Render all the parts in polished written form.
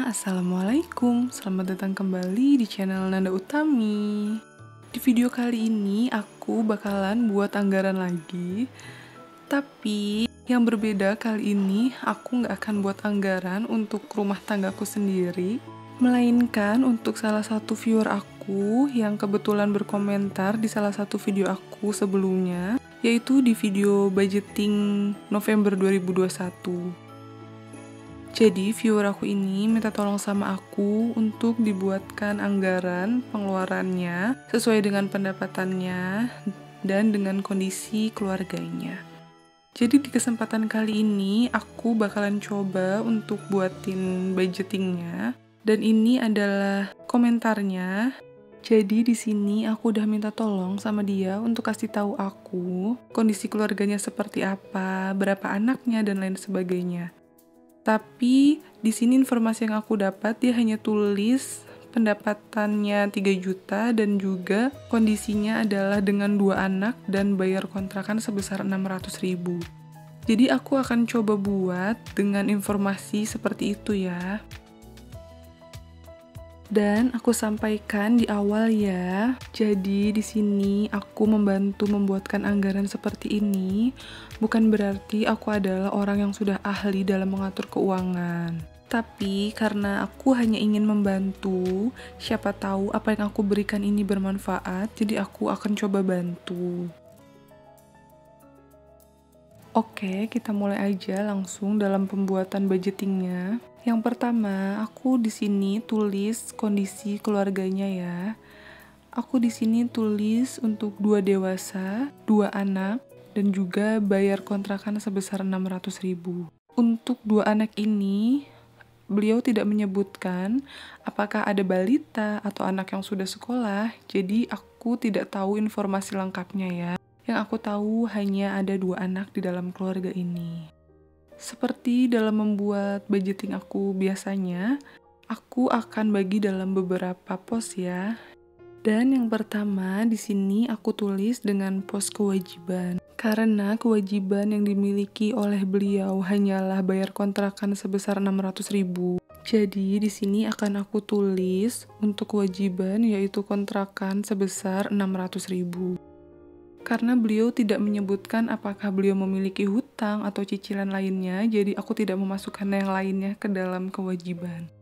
Assalamualaikum, selamat datang kembali di channel Nanda Utami. Di video kali ini aku bakalan buat anggaran lagi. Tapi yang berbeda kali ini aku nggak akan buat anggaran untuk rumah tanggaku sendiri, melainkan untuk salah satu viewer aku yang kebetulan berkomentar di salah satu video aku sebelumnya, yaitu di video budgeting November 2021. Jadi viewer aku ini minta tolong sama aku untuk dibuatkan anggaran pengeluarannya sesuai dengan pendapatannya dan dengan kondisi keluarganya. Jadi di kesempatan kali ini aku bakalan coba untuk buatin budgetingnya, dan ini adalah komentarnya. Jadi di sini aku udah minta tolong sama dia untuk kasih tahu aku kondisi keluarganya seperti apa, berapa anaknya dan lain sebagainya. Tapi di sini informasi yang aku dapat dia hanya tulis pendapatannya 3 juta dan juga kondisinya adalah dengan 2 anak dan bayar kontrakan sebesar 600.000. Jadi aku akan coba buat dengan informasi seperti itu ya. Dan aku sampaikan di awal ya. Jadi di sini aku membantu membuatkan anggaran seperti ini bukan berarti aku adalah orang yang sudah ahli dalam mengatur keuangan. Tapi karena aku hanya ingin membantu, siapa tahu apa yang aku berikan ini bermanfaat, jadi aku akan coba bantu. Oke, kita mulai aja langsung dalam pembuatan budgetingnya. Yang pertama, aku di sini tulis kondisi keluarganya ya. Aku di sini tulis untuk 2 dewasa, 2 anak, dan juga bayar kontrakan sebesar 600.000. Untuk 2 anak ini, beliau tidak menyebutkan apakah ada balita atau anak yang sudah sekolah, jadi aku tidak tahu informasi lengkapnya ya. Yang aku tahu hanya ada 2 anak di dalam keluarga ini. Seperti dalam membuat budgeting aku biasanya, aku akan bagi dalam beberapa pos ya. Dan yang pertama di sini aku tulis dengan pos kewajiban. Karena kewajiban yang dimiliki oleh beliau hanyalah bayar kontrakan sebesar 600.000. Jadi di sini akan aku tulis untuk kewajiban yaitu kontrakan sebesar 600.000. Karena beliau tidak menyebutkan apakah beliau memiliki hutang atau cicilan lainnya, jadi aku tidak memasukkan yang lainnya ke dalam kewajiban.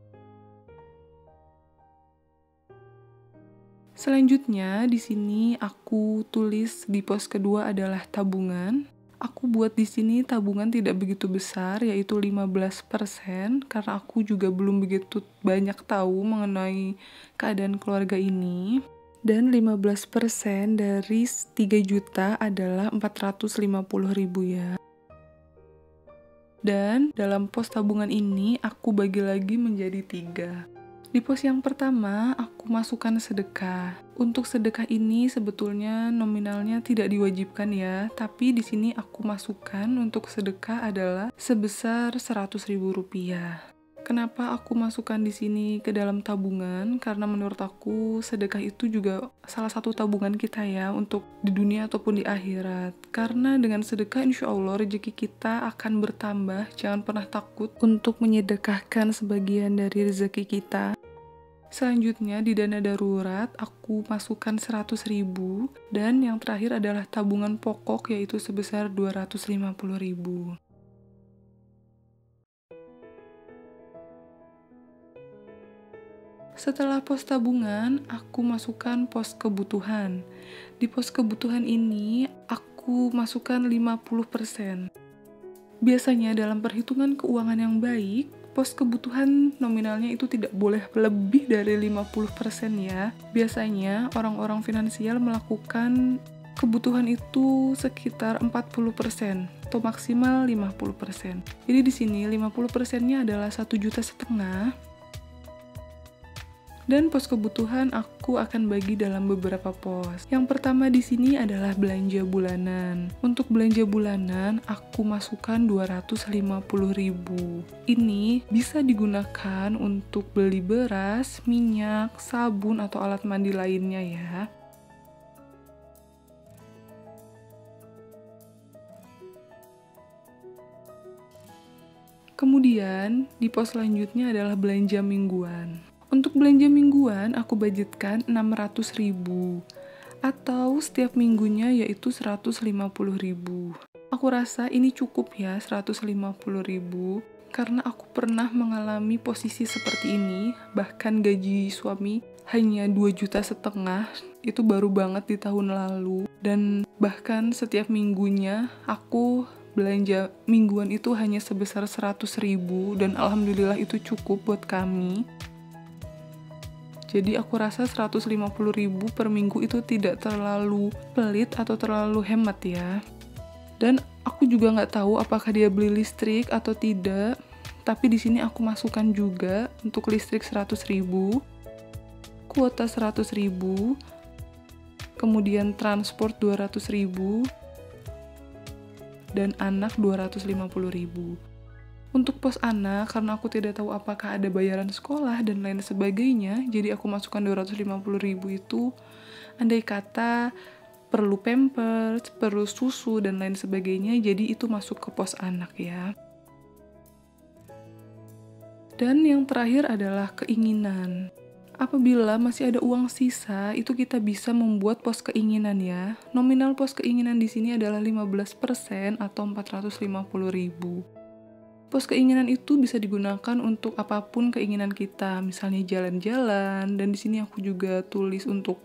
Selanjutnya, di sini aku tulis di pos kedua adalah tabungan. Aku buat di sini tabungan tidak begitu besar, yaitu 15%, karena aku juga belum begitu banyak tahu mengenai keadaan keluarga ini. Dan 15% dari 3 juta adalah 450.000 ya. Dan dalam pos tabungan ini aku bagi lagi menjadi 3. Di pos yang pertama aku masukkan sedekah. Untuk sedekah ini sebetulnya nominalnya tidak diwajibkan ya, tapi di sini aku masukkan untuk sedekah adalah sebesar 100.000 rupiah. Kenapa aku masukkan di sini ke dalam tabungan? Karena menurut aku sedekah itu juga salah satu tabungan kita ya untuk di dunia ataupun di akhirat. Karena dengan sedekah insya Allah rezeki kita akan bertambah. Jangan pernah takut untuk menyedekahkan sebagian dari rezeki kita. Selanjutnya di dana darurat aku masukkan 100.000 dan yang terakhir adalah tabungan pokok yaitu sebesar 250.000. Setelah pos tabungan, aku masukkan pos kebutuhan. Di pos kebutuhan ini, aku masukkan 50%. Biasanya dalam perhitungan keuangan yang baik, pos kebutuhan nominalnya itu tidak boleh lebih dari 50% ya. Biasanya orang-orang finansial melakukan kebutuhan itu sekitar 40% atau maksimal 50%. Jadi di sini 50%-nya adalah 1,5 juta. Dan pos kebutuhan aku akan bagi dalam beberapa pos. Yang pertama di sini adalah belanja bulanan. Untuk belanja bulanan aku masukkan 250.000. Ini bisa digunakan untuk beli beras, minyak, sabun atau alat mandi lainnya ya. Kemudian, di pos selanjutnya adalah belanja mingguan. Untuk belanja mingguan, aku budgetkan 600.000 atau setiap minggunya yaitu 150.000. Aku rasa ini cukup ya, 150.000, karena aku pernah mengalami posisi seperti ini, bahkan gaji suami hanya 2,5 juta, itu baru banget di tahun lalu, dan bahkan setiap minggunya aku belanja mingguan itu hanya sebesar 100.000, dan alhamdulillah itu cukup buat kami. Jadi aku rasa 150.000 per minggu itu tidak terlalu pelit atau terlalu hemat ya. Dan aku juga nggak tahu apakah dia beli listrik atau tidak, tapi di sini aku masukkan juga untuk listrik 100.000, kuota 100.000, kemudian transport 200.000, dan anak 250.000. Untuk pos anak, karena aku tidak tahu apakah ada bayaran sekolah dan lain sebagainya, jadi aku masukkan 250.000 itu, andai kata perlu pampers, perlu susu, dan lain sebagainya, jadi itu masuk ke pos anak ya. Dan yang terakhir adalah keinginan. Apabila masih ada uang sisa, itu kita bisa membuat pos keinginan ya. Nominal pos keinginan di sini adalah 15% atau 450.000. Pos keinginan itu bisa digunakan untuk apapun keinginan kita, misalnya jalan-jalan, dan di sini aku juga tulis untuk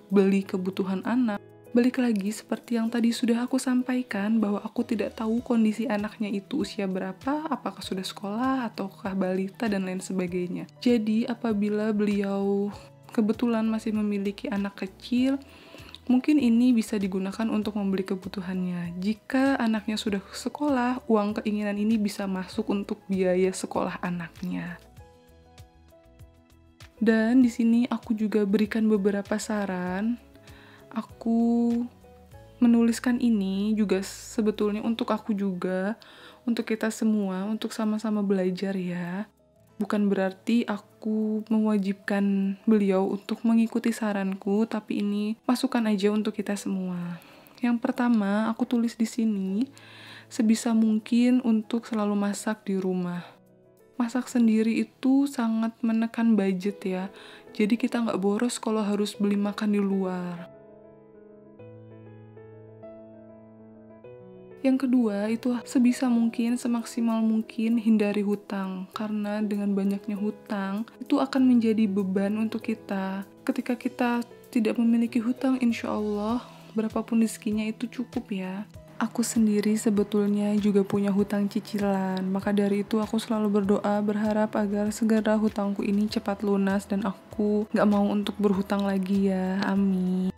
beli kebutuhan anak. Balik lagi seperti yang tadi sudah aku sampaikan, bahwa aku tidak tahu kondisi anaknya itu usia berapa, apakah sudah sekolah ataukah balita dan lain sebagainya. Jadi apabila beliau kebetulan masih memiliki anak kecil, mungkin ini bisa digunakan untuk membeli kebutuhannya. Jika anaknya sudah sekolah, uang keinginan ini bisa masuk untuk biaya sekolah anaknya. Dan di sini aku juga berikan beberapa saran. Aku menuliskan ini juga sebetulnya untuk aku juga, untuk kita semua, untuk sama-sama belajar ya. Bukan berarti aku mewajibkan beliau untuk mengikuti saranku, tapi ini masukan aja untuk kita semua. Yang pertama, aku tulis di sini, sebisa mungkin untuk selalu masak di rumah. Masak sendiri itu sangat menekan budget ya, jadi kita nggak boros kalau harus beli makan di luar. Yang kedua, itu sebisa mungkin, semaksimal mungkin hindari hutang. Karena dengan banyaknya hutang, itu akan menjadi beban untuk kita. Ketika kita tidak memiliki hutang, insya Allah, berapapun rezekinya itu cukup ya. Aku sendiri sebetulnya juga punya hutang cicilan. Maka dari itu aku selalu berdoa, berharap agar segera hutangku ini cepat lunas dan aku gak mau untuk berhutang lagi ya. Amin.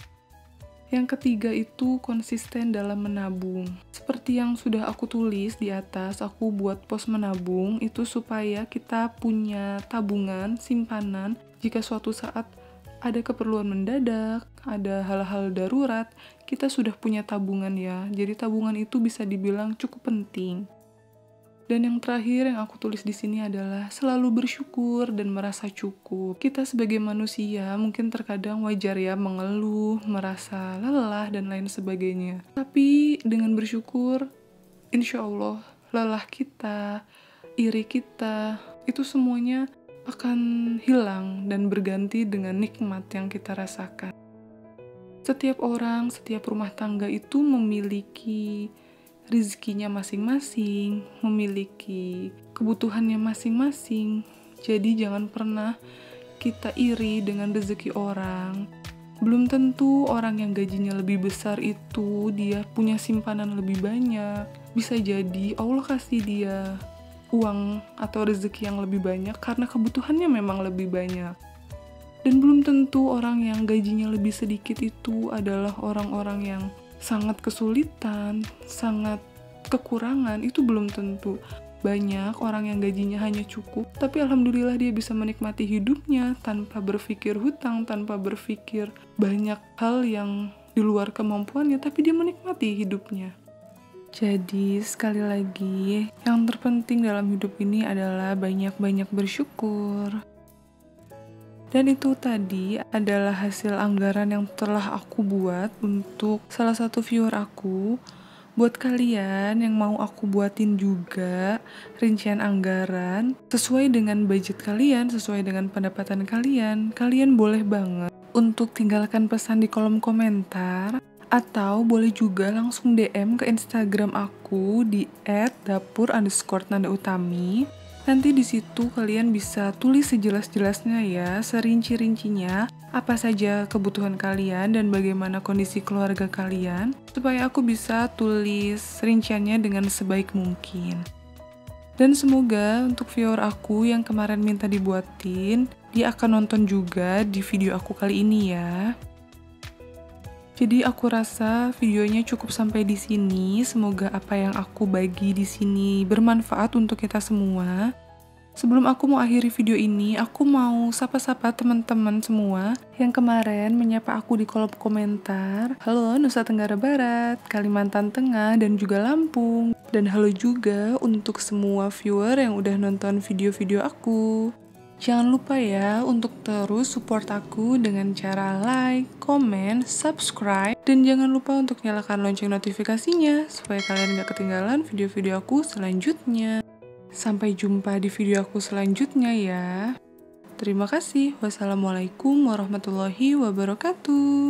Yang ketiga itu konsisten dalam menabung. Seperti yang sudah aku tulis di atas, aku buat pos menabung itu supaya kita punya tabungan, simpanan, jika suatu saat ada keperluan mendadak, ada hal-hal darurat, kita sudah punya tabungan ya. Jadi tabungan itu bisa dibilang cukup penting. Dan yang terakhir yang aku tulis di sini adalah selalu bersyukur dan merasa cukup. Kita sebagai manusia mungkin terkadang wajar ya mengeluh, merasa lelah dan lain sebagainya. Tapi dengan bersyukur, insya Allah lelah kita, iri kita, itu semuanya akan hilang dan berganti dengan nikmat yang kita rasakan. Setiap orang, setiap rumah tangga itu memiliki rezekinya masing-masing, memiliki kebutuhannya masing-masing. Jadi jangan pernah kita iri dengan rezeki orang. Belum tentu orang yang gajinya lebih besar itu dia punya simpanan lebih banyak. Bisa jadi Allah kasih dia uang atau rezeki yang lebih banyak karena kebutuhannya memang lebih banyak. Dan belum tentu orang yang gajinya lebih sedikit itu adalah orang-orang yang sangat kesulitan, sangat kekurangan, itu belum tentu. Banyak orang yang gajinya hanya cukup, tapi alhamdulillah dia bisa menikmati hidupnya tanpa berpikir hutang, tanpa berpikir banyak hal yang di luar kemampuannya, tapi dia menikmati hidupnya. Jadi sekali lagi, yang terpenting dalam hidup ini adalah banyak-banyak bersyukur. Dan itu tadi adalah hasil anggaran yang telah aku buat untuk salah satu viewer aku Buat kalian yang mau aku buatin juga rincian anggaran sesuai dengan budget kalian, sesuai dengan pendapatan kalian, kalian boleh banget untuk tinggalkan pesan di kolom komentar atau boleh juga langsung DM ke Instagram aku di @dapur_nandautami. Nanti di situ kalian bisa tulis sejelas-jelasnya ya, serinci-rincinya apa saja kebutuhan kalian dan bagaimana kondisi keluarga kalian, supaya aku bisa tulis rinciannya dengan sebaik mungkin. Dan semoga untuk viewer aku yang kemarin minta dibuatin, dia akan nonton juga di video aku kali ini ya. Jadi aku rasa videonya cukup sampai di sini. Semoga apa yang aku bagi di sini bermanfaat untuk kita semua. Sebelum aku mau akhiri video ini, aku mau sapa-sapa teman-teman semua yang kemarin menyapa aku di kolom komentar. Halo Nusa Tenggara Barat, Kalimantan Tengah, dan juga Lampung. Dan halo juga untuk semua viewer yang udah nonton video-video aku. Jangan lupa ya untuk terus support aku dengan cara like, comment, subscribe, dan jangan lupa untuk nyalakan lonceng notifikasinya supaya kalian gak ketinggalan video-video aku selanjutnya. Sampai jumpa di video aku selanjutnya ya. Terima kasih. Wassalamualaikum warahmatullahi wabarakatuh.